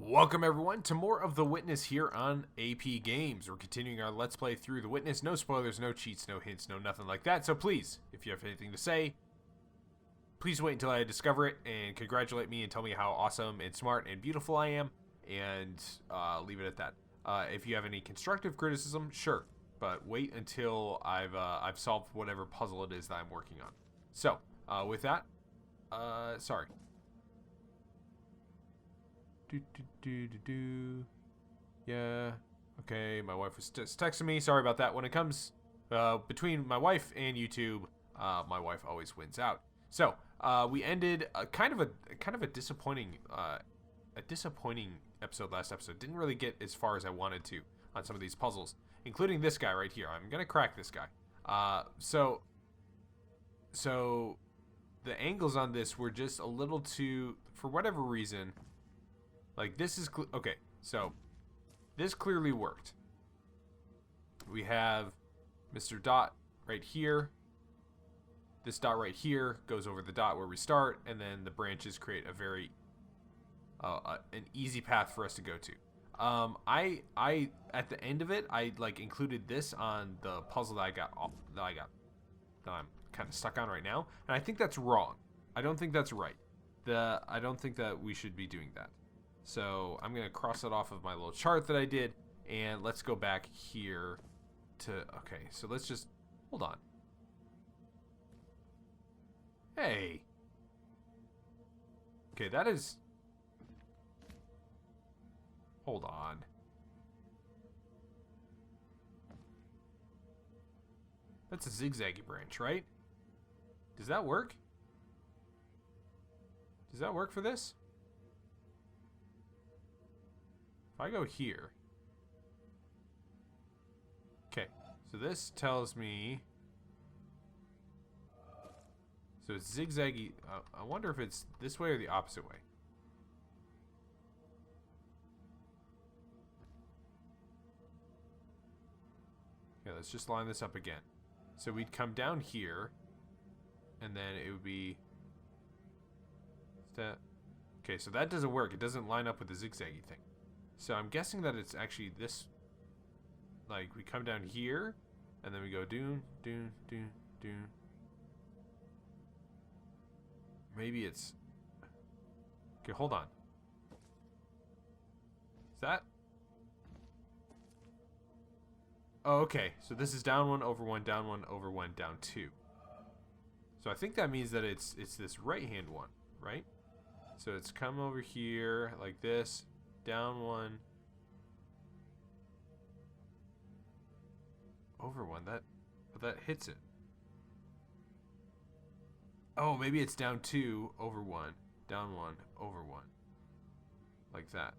Welcome everyone to more of The Witness here on AP Games. We're continuing our Let's Play through The Witness. No spoilers, no cheats, no hints, no nothing like that. So please, if you have anything to say, please wait until I discover it and congratulate me and tell me how awesome and smart and beautiful I am, and leave it at that. If you have any constructive criticism, sure, but wait until I've solved whatever puzzle it is that I'm working on. So, with that, sorry. Yeah. Okay, my wife was just texting me. Sorry about that. When it comes between my wife and YouTube, my wife always wins out. So we ended kind of a disappointing episode last episode. Didn't really get as far as I wanted to on some of these puzzles, including this guy right here. I'm gonna crack this guy. So the angles on this were just a little too, for whatever reason. Like, this is, okay, so this clearly worked. We have Mr. Dot right here. This dot right here goes over the dot where we start, and then the branches create a very, an easy path for us to go to. I at the end of it, I, like, included this on the puzzle that I'm kind of stuck on right now, and I think that's wrong. I don't think that's right. I don't think that we should be doing that. So I'm going to cross it off of my little chart that I did, and let's go back here to, okay, so let's just, hold on. Hey. Okay, that is, hold on. That's a zigzaggy branch, right? Does that work? Does that work for this? If I go here, okay, so this tells me, so it's zigzaggy. I wonder if it's this way or the opposite way. Okay, let's just line this up again. So we'd come down here, and then it would be, okay, so that doesn't work. It doesn't line up with the zigzaggy thing. So I'm guessing that it's actually this, like, we come down here, and then we go doon, doon, doon, doon. Maybe it's, okay, hold on. Is that? Oh, okay, so this is down one, over one, down one, over one, down two. So I think that means that it's this right-hand one, right? So it's come over here, like this. Down one, over one. That hits it. Oh, maybe it's down two, over one, down one, over one, like that.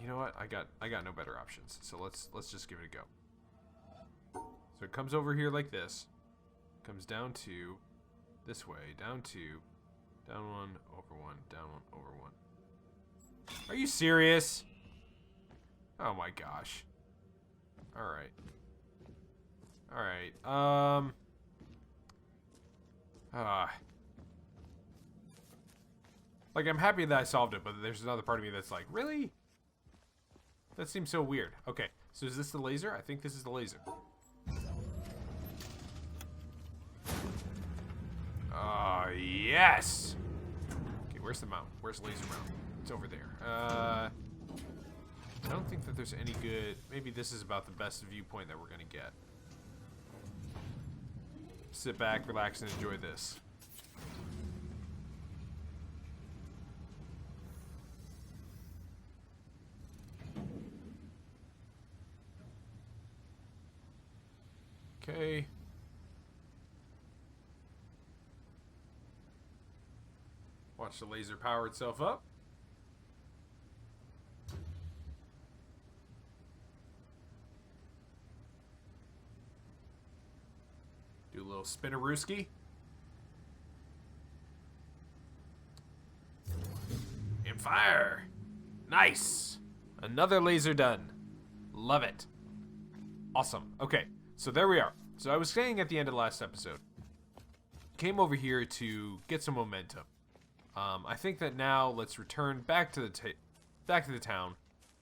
You know what? I got no better options. So let's just give it a go. So it comes over here like this, comes down two, this way, down two, down one, over one, down one, over one. Are you serious? Oh my gosh. Alright. Alright. Like, I'm happy that I solved it, but there's another part of me that's like, really? That seems so weird. Okay, so is this the laser? I think this is the laser. Yes! Okay, where's the mount? Where's laser mount? It's over there. I don't think that there's any good... Maybe this is about the best viewpoint that we're going to get. Sit back, relax, and enjoy this. Okay. Watch the laser power itself up. Do a little spinnerooski. And fire! Nice! Another laser done. Love it. Awesome. Okay, so there we are. So I was saying at the end of the last episode, came over here to get some momentum. I think that now let's return back to the back to the town.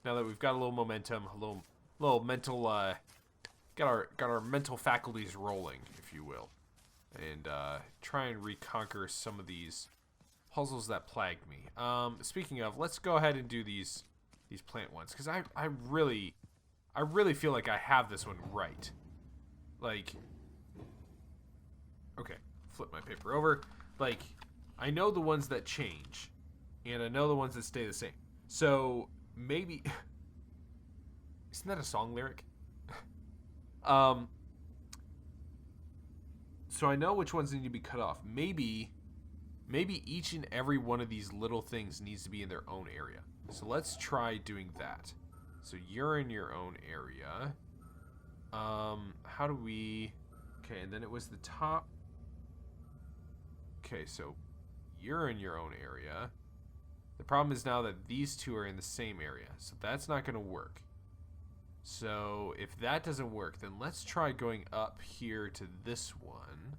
Now that we've got a little momentum, a little mental, got our mental faculties rolling, if you will, and try and reconquer some of these puzzles that plagued me. Speaking of, let's go ahead and do these plant ones, because I really feel like I have this one right. Like, okay, flip my paper over. Like, I know the ones that change, and I know the ones that stay the same. So maybe isn't that a song lyric? So I know which ones need to be cut off. Maybe each and every one of these little things needs to be in their own area. So let's try doing that. So you're in your own area. How do we... Okay, and then it was the top. Okay, so you're in your own area. The problem is now that these two are in the same area. So that's not going to work. So if that doesn't work, then let's try going up here to this one.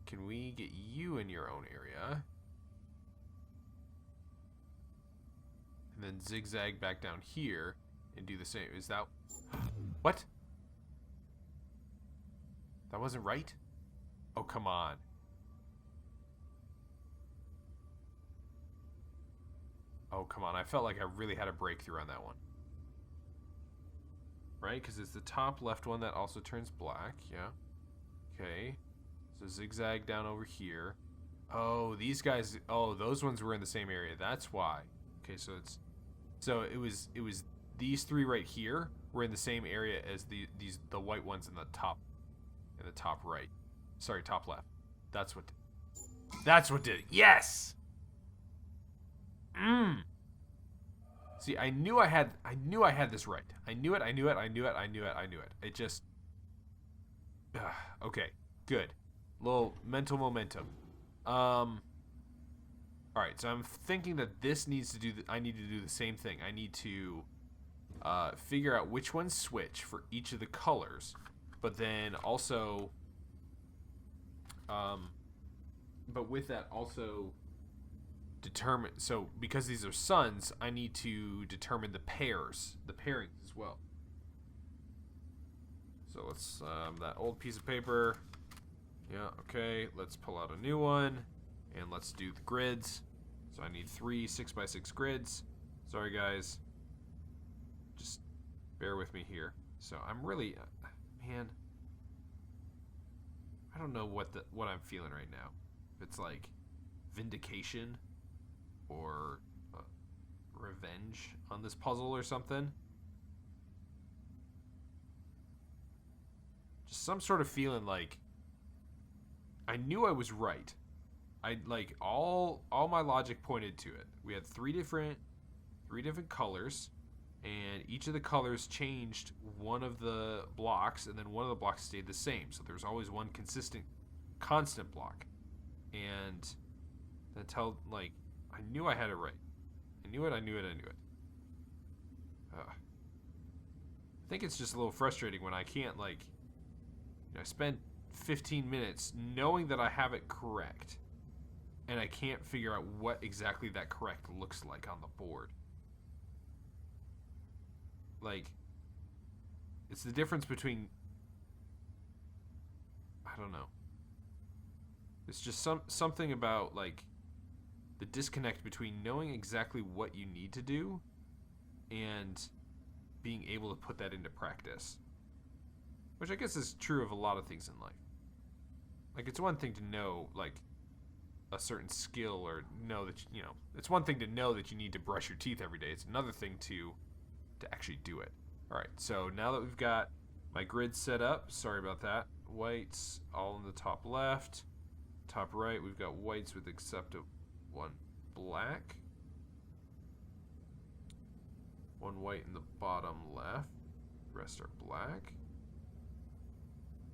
Can we get you in your own area? And then zigzag back down here and do the same. Is that... What? That wasn't right? Oh, come on. Oh, come on. I felt like I really had a breakthrough on that one. Right? Because it's the top left one that also turns black. Yeah. Okay. So zigzag down over here. Oh, these guys... Oh, those ones were in the same area. That's why. Okay, so it's... So it was these three right here were in the same area as the white ones in the top right. Sorry, top left. That's what did it. Yes! See, I knew I had this right. I knew it. It just okay, good. Little mental momentum. All right, so I'm thinking that this needs to do I need to do the same thing. I need to figure out which ones switch for each of the colors, but then also but with that also determine, so because these are suns, I need to determine the pairings as well. So let's that old piece of paper. Yeah, okay, let's pull out a new one and let's do the grids. So I need 3 6x6 grids. Sorry guys, just bear with me here. So I'm really man, I don't know what I'm feeling right now. If it's like vindication or revenge on this puzzle or something. Just some sort of feeling like I knew I was right. I like all my logic pointed to it. We had three different colors, and each of the colors changed one of the blocks, and then one of the blocks stayed the same. So there's always one constant block. And until like I knew I had it right. I knew it. I think it's just a little frustrating when I can't I spend 15 minutes knowing that I have it correct, and I can't figure out what exactly that correct looks like on the board. Like, it's the difference between, I don't know. It's just something about like the disconnect between knowing exactly what you need to do and being able to put that into practice. Which I guess is true of a lot of things in life. Like, it's one thing to know, like, a certain skill or know that, it's one thing to know that you need to brush your teeth every day. It's another thing to actually do it. All right, so now that we've got my grid set up, sorry about that. Whites all in the top left. Top right, we've got whites with except one black. One white in the bottom left. The rest are black.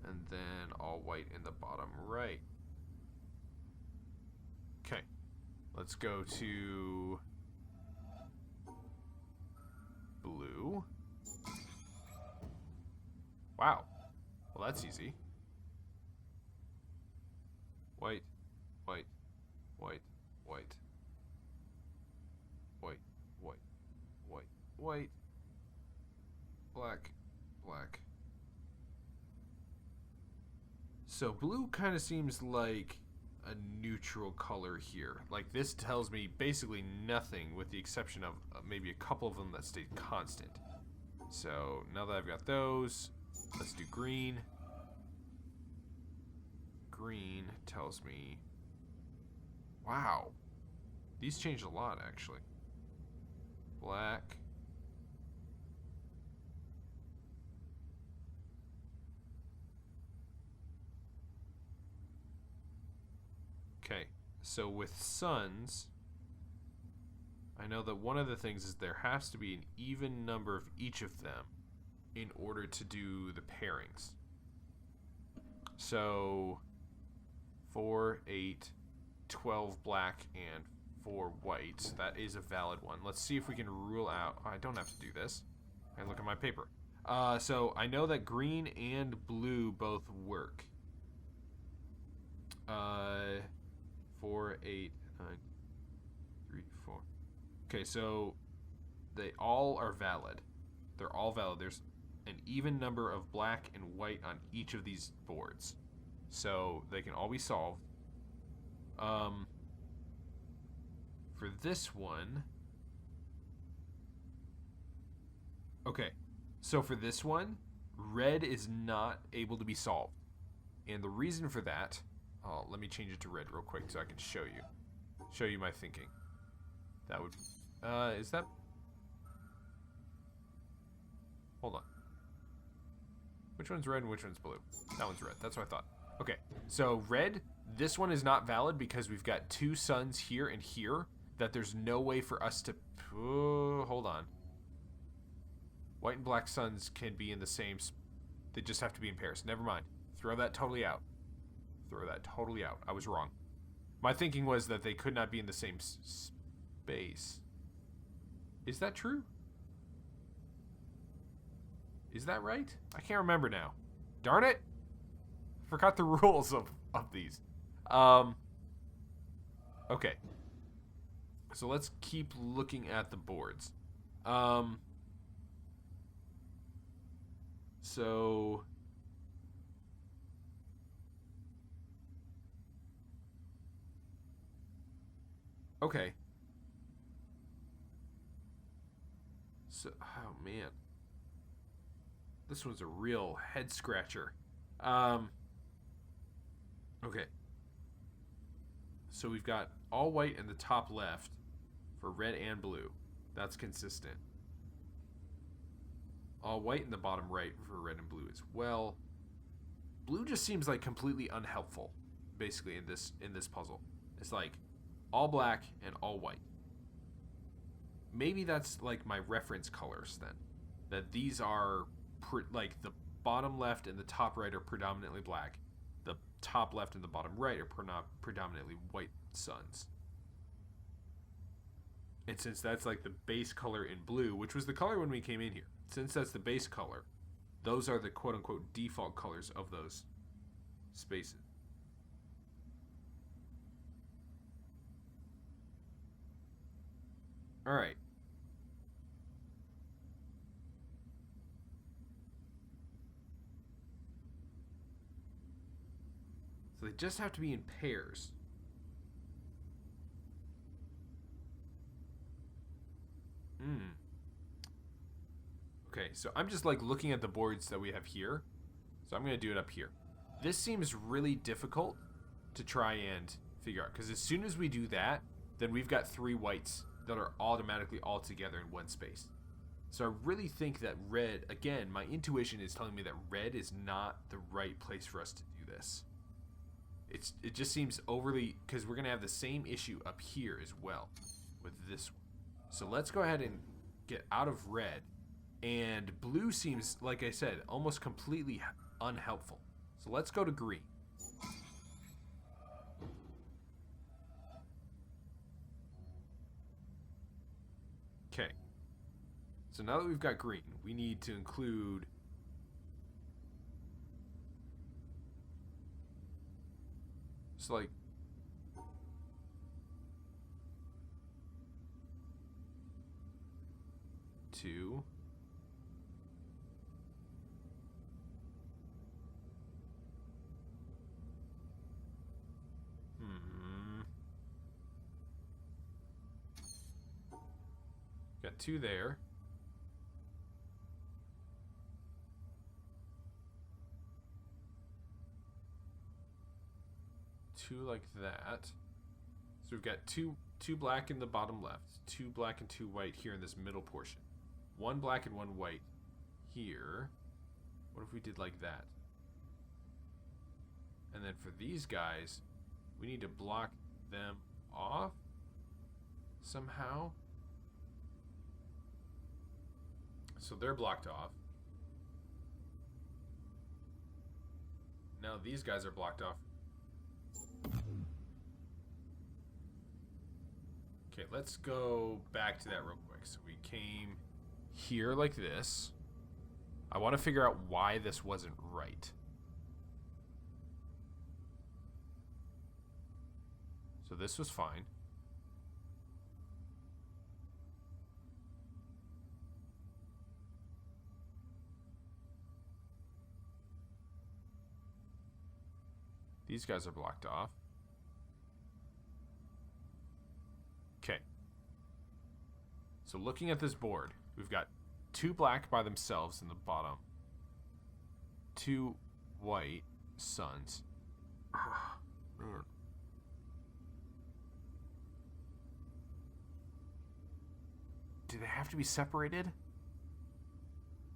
And then all white in the bottom right. Okay, let's go to blue. Wow, well that's easy. White, white, white, white, white, white, white, black, black. So blue kind of seems like a neutral color here. Like this tells me basically nothing with the exception of maybe a couple of them that stayed constant. So now that I've got those, let's do green. Green tells me, wow, these changed a lot actually. Black. Okay, so with suns, I know that one of the things is there has to be an even number of each of them in order to do the pairings. So 4, 8, 12 black, and 4 white. So that is a valid one. Let's see if we can rule out... I don't have to do this. I look at my paper. So I know that green and blue both work. 4, 8, 9, 3, 4. Okay, so they all are valid. They're all valid. There's an even number of black and white on each of these boards. So they can all be solved. For this one... Okay, so for this one, red is not able to be solved. And the reason for that... Oh, let me change it to red real quick so I can show you my thinking. That would... is that... Hold on. Which one's red and which one's blue? That one's red. That's what I thought. Okay, so red, this one is not valid because we've got 2 suns here and here that there's no way for us to... hold on. White and black suns can be in the same... They just have to be in pairs. Never mind. Throw that totally out. Throw that totally out. I was wrong. My thinking was that they could not be in the same space. Is that true? Is that right? I can't remember now. Darn it! Forgot the rules of these. Okay. So let's keep looking at the boards. So... Okay. So, oh man. This one's a real head scratcher. Okay. So we've got all white in the top left for red and blue. That's consistent. All white in the bottom right for red and blue as well. Blue just seems like completely unhelpful, basically, in this puzzle. It's like all black and all white. Maybe that's like my reference colors then. That these are like the bottom left and the top right are predominantly black. The top left and the bottom right are predominantly white suns. And since that's like the base color in blue, which was the color when we came in here, since that's the base color, those are the quote-unquote default colors of those spaces. All right. So they just have to be in pairs. Okay, so I'm just like looking at the boards that we have here. So I'm going to do it up here. This seems really difficult to try and figure out. Because as soon as we do that, then we've got 3 whites that are automatically all together in one space. So I really think that red, again, my intuition is telling me that red is not the right place for us to do this. It just seems overly, because we're going to have the same issue up here as well with this one. So let's go ahead and get out of red. And blue seems, like I said, almost completely unhelpful. So let's go to green. Okay. So now that we've got green, we need to include... So like... 2. Got 2 there. Two like that. So we've got two black in the bottom left, 2 black and 2 white here in this middle portion. 1 black and 1 white here. What if we did like that? And then for these guys, we need to block them off somehow. So they're blocked off. Now these guys are blocked off. Okay, let's go back to that real quick. So we came here like this. I want to figure out why this wasn't right. So this was fine. These guys are blocked off. Okay. So looking at this board, we've got 2 black by themselves in the bottom. 2 white suns. Man. Do they have to be separated?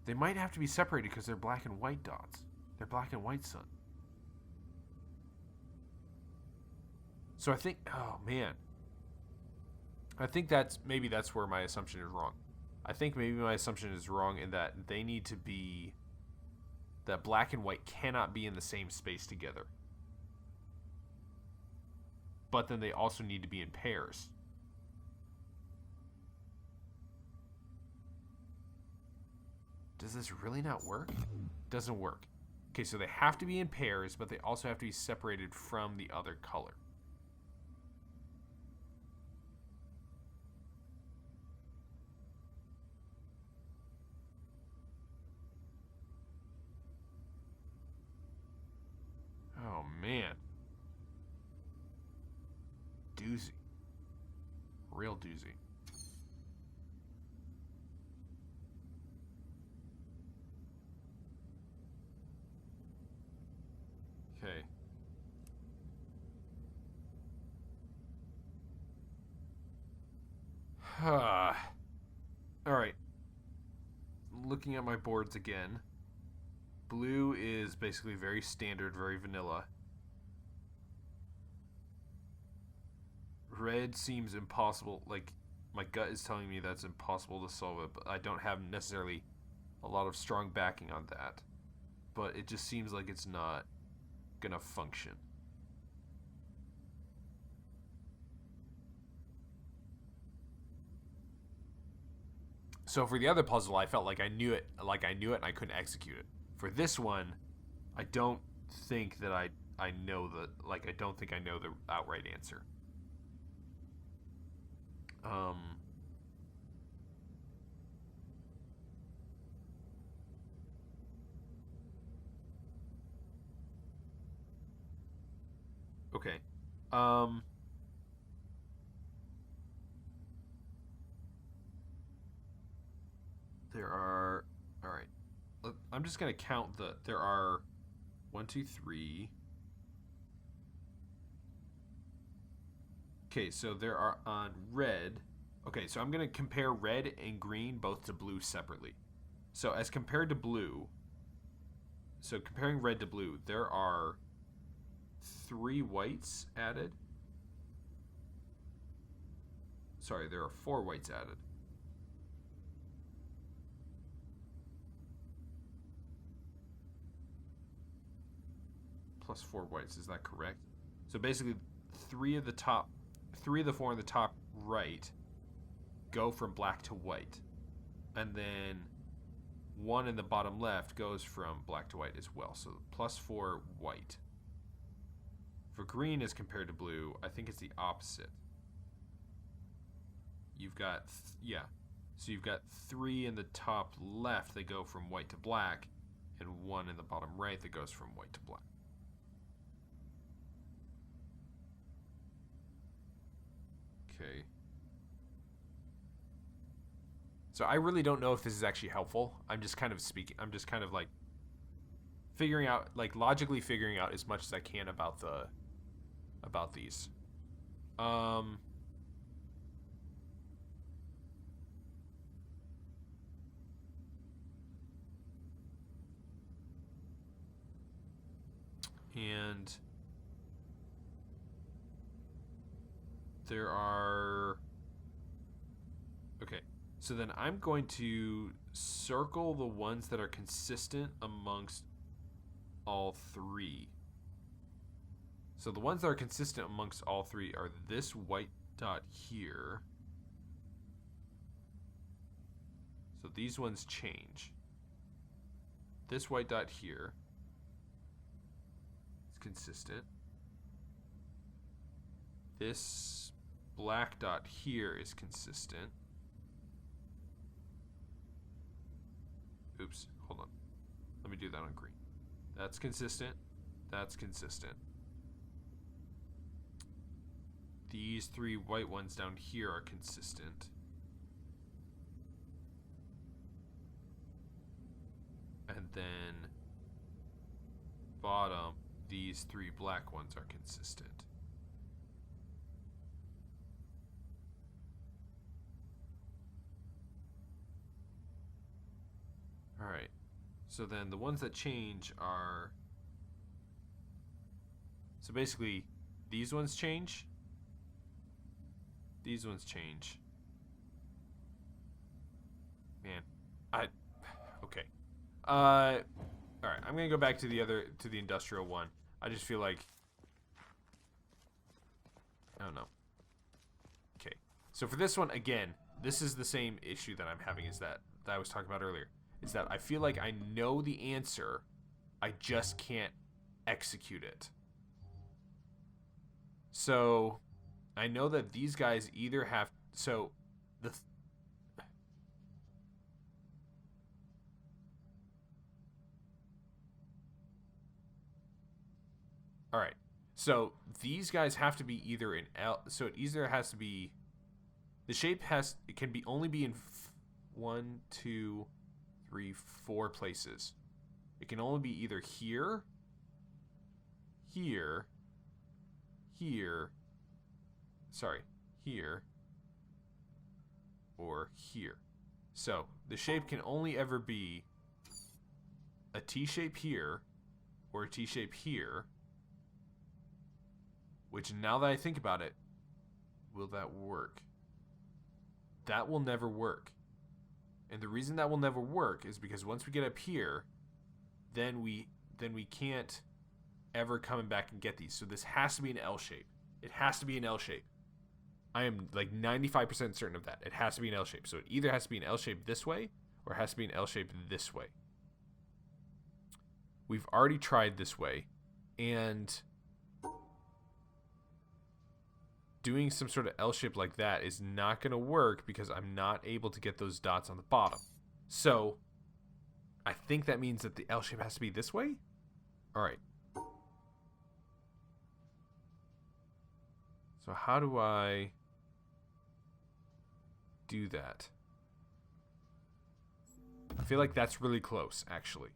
They might have to be separated because they're black and white dots. They're black and white sun. So I think, oh man. I think maybe that's where my assumption is wrong. I think maybe my assumption is wrong in that they need to be, that black and white cannot be in the same space together. But then they also need to be in pairs. Does this really not work? Doesn't work. Okay, so they have to be in pairs, but they also have to be separated from the other color. Oh, man. Doozy. Real doozy. Okay. Alright. Looking at my boards again. Blue is basically very standard, very vanilla. Red seems impossible. Like, my gut is telling me that's impossible to solve it, but I don't have necessarily a lot of strong backing on that. But it just seems like it's not gonna function. So for the other puzzle, I felt like I knew it, and I couldn't execute it. For this one, I don't think that I know I don't think I know the outright answer. Okay. There are... Alright. I'm just going to count there are 1, 2, 3. Okay, so there are on red. Okay, so I'm going to compare red and green both to blue separately. So as compared to blue, so comparing red to blue, there are 3 whites added. Sorry, there are 4 whites added. Plus 4 whites, is that correct? So basically 3 of the 4 in the top right go from black to white. And then 1 in the bottom left goes from black to white as well. So plus 4 white. For green as compared to blue, I think it's the opposite. You've got, yeah. So you've got 3 in the top left that go from white to black, and 1 in the bottom right that goes from white to black. Okay. So I really don't know if this is actually helpful. I'm just kind of speaking. I'm just kind of like figuring out, like logically figuring out as much as I can about these. And there are... Okay, so then I'm going to circle the ones that are consistent amongst all 3. So the ones that are consistent amongst all 3 are this white dot here. So these ones change. This white dot here is consistent. This black dot here is consistent. Oops, hold on. Let me do that on green. That's consistent. That's consistent. These 3 white ones down here are consistent. And then bottom, these 3 black ones are consistent. Alright, so then the ones that change are... So basically, these ones change. These ones change. Man, okay. Alright, I'm gonna go back to the industrial one. I just feel like... I don't know. Okay, so for this one, again, this is the same issue that I'm having as that I was talking about earlier. Is that I feel like I know the answer, I just can't execute it. So, I know that these guys either have... So, Alright, so these guys have to be either in L... So it either has to be... The shape has... It can only be in 1, 2... 3, 4 places. It can only be either here, here, or here. So the shape can only ever be a T shape here or a T shape here, which now that I think about it, will that work? That will never work. And the reason that will never work is because once we get up here, then we can't ever come back and get these. So this has to be an L shape. It has to be an L shape. I am like 95% certain of that. It has to be an L shape. So it either has to be an L shape this way or it has to be an L shape this way. We've already tried this way, and doing some sort of L shape like that is not going to work because I'm not able to get those dots on the bottom. So I think that means that the L shape has to be this way. All right. So how do I do that? I feel like that's really close, actually.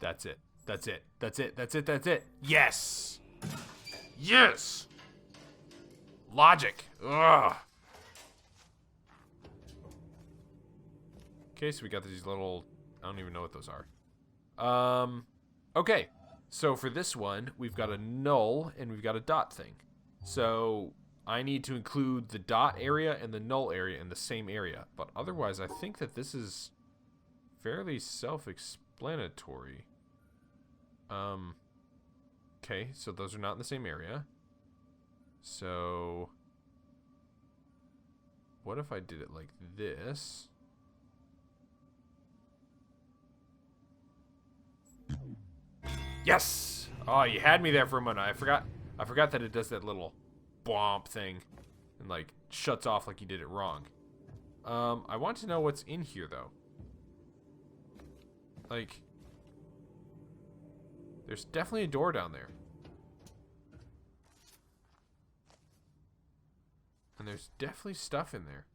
That's it. That's it. That's it. That's it. That's it. Yes! Yes! Logic. Ugh. Okay, so we got these little... I don't even know what those are. Okay. So for this one, we've got a null and we've got a dot thing. So I need to include the dot area and the null area in the same area. But otherwise, I think that this is fairly self-explanatory. Okay, so those are not in the same area. So what if I did it like this? Yes! Oh, you had me there for a moment. I forgot that it does that little bomb thing and like shuts off like you did it wrong. I want to know what's in here though. Like, there's definitely a door down there. And there's definitely stuff in there.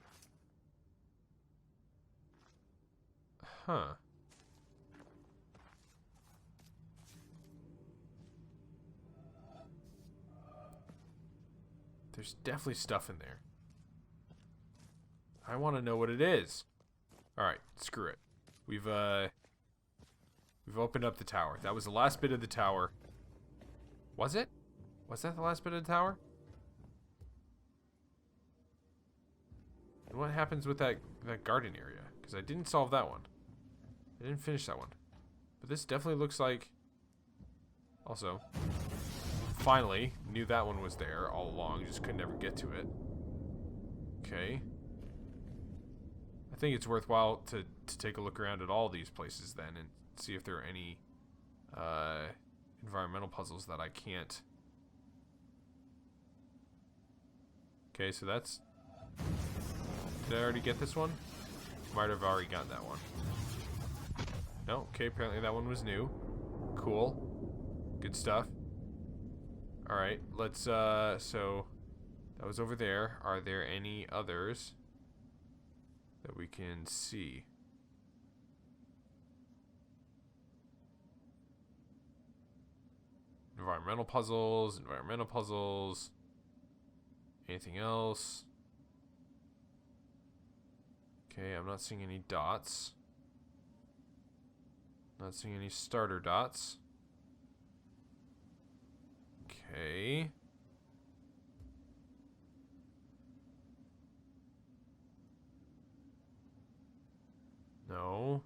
Huh. There's definitely stuff in there. I want to know what it is. Alright, screw it. We've opened up the tower. That was the last bit of the tower. Was it? Was that the last bit of the tower? And what happens with that garden area? Because I didn't solve that one. I didn't finish that one. But this definitely looks like... Also, finally, knew that one was there all along. Just could never get to it. Okay. I think it's worthwhile to take a look around at all these places then and see if there are any environmental puzzles that I can't. Okay, so that's... Did I already get this one? Might have already gotten that one. No, okay, apparently that one was new. Cool. Good stuff. Alright, let's, so... That was over there. Are there any others that we can see? Environmental puzzles, environmental puzzles. Anything else? Okay, I'm not seeing any dots. Not seeing any starter dots. Okay. No.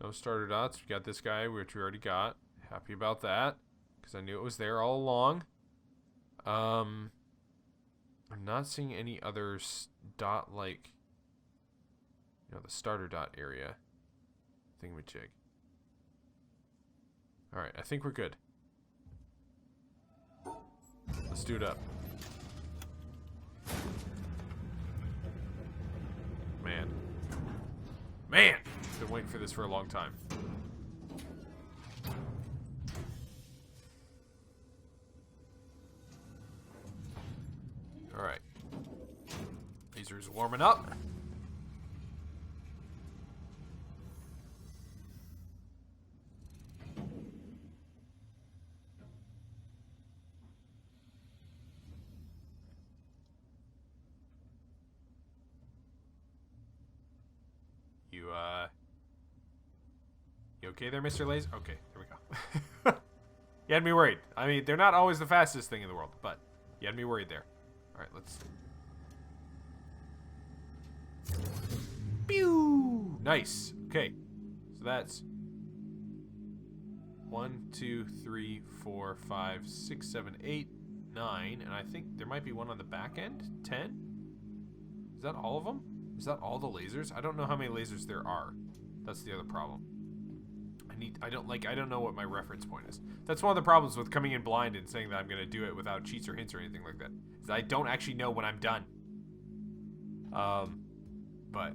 No starter dots. We got this guy, which we already got. Happy about that, because I knew it was there all along. I'm not seeing any other dot, like, you know, the starter dot area thingamajig. Alright, I think we're good. Let's do it up. Man. Man! Been waiting for this for a long time. Alright. Laser's warming up. You okay there, Mr. Laser? Okay, here we go. You had me worried. I mean, they're not always the fastest thing in the world, but you had me worried there. Alright, let's... Pew! Nice. Okay. So that's 1, 2, 3, 4, 5, 6, 7, 8, 9. And I think there might be one on the back end. 10? Is that all of them? Is that all the lasers? I don't know how many lasers there are. That's the other problem. I don't know what my reference point is. That's one of the problems with coming in blind and saying that I'm going to do it without cheats or hints or anything like that. Is I don't actually know when I'm done. But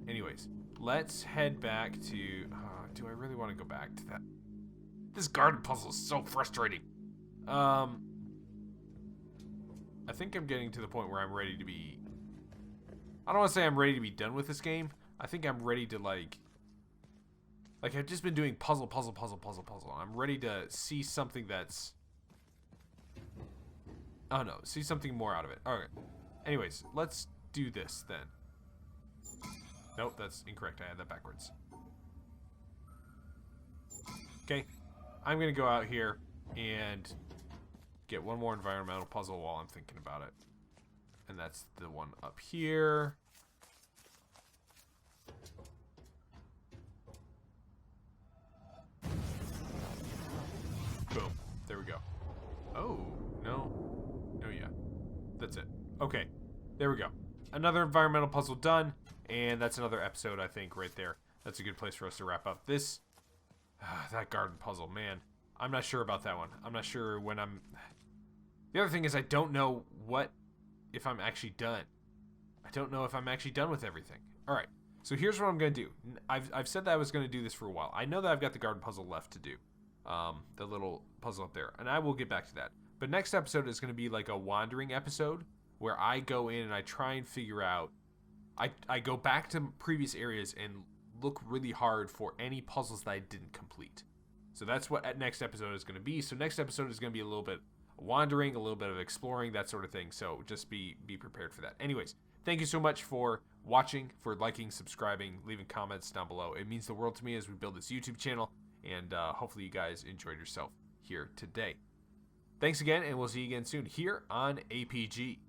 anyways, let's head back to... do I really want to go back to that? This garden puzzle is so frustrating. I think I'm getting to the point where I'm ready to be... I don't want to say I'm ready to be done with this game. I think I'm ready to, like, I've just been doing puzzle. I'm ready to see something that's... Oh, no. See something more out of it. Alright. Anyways, let's do this, then. Nope, that's incorrect. I had that backwards. Okay. I'm going to go out here and get one more environmental puzzle while I'm thinking about it. And that's the one up here. Boom. There we go. Oh, no. Oh, yeah. That's it. Okay. There we go. Another environmental puzzle done. And that's another episode, I think, right there. That's a good place for us to wrap up. This... that garden puzzle, man. I'm not sure about that one. I'm not sure when I'm... The other thing is I don't know if I'm actually done. I don't know if I'm actually done with everything. All right, so here's what I'm going to do. I've said that I was going to do this for a while. I know that I've got the garden puzzle left to do. The little puzzle up there. And I will get back to that. But next episode is going to be like a wandering episode where I go in and I try and figure out... I go back to previous areas and look really hard for any puzzles that I didn't complete. So that's what next episode is going to be. So next episode is going to be a little bit wandering, a little bit of exploring, that sort of thing. So just be prepared for that. Anyways, thank you so much for watching, for liking, subscribing, leaving comments down below. It means the world to me as we build this YouTube channel. And hopefully you guys enjoyed yourself here today. Thanks again, and we'll see you again soon here on APG.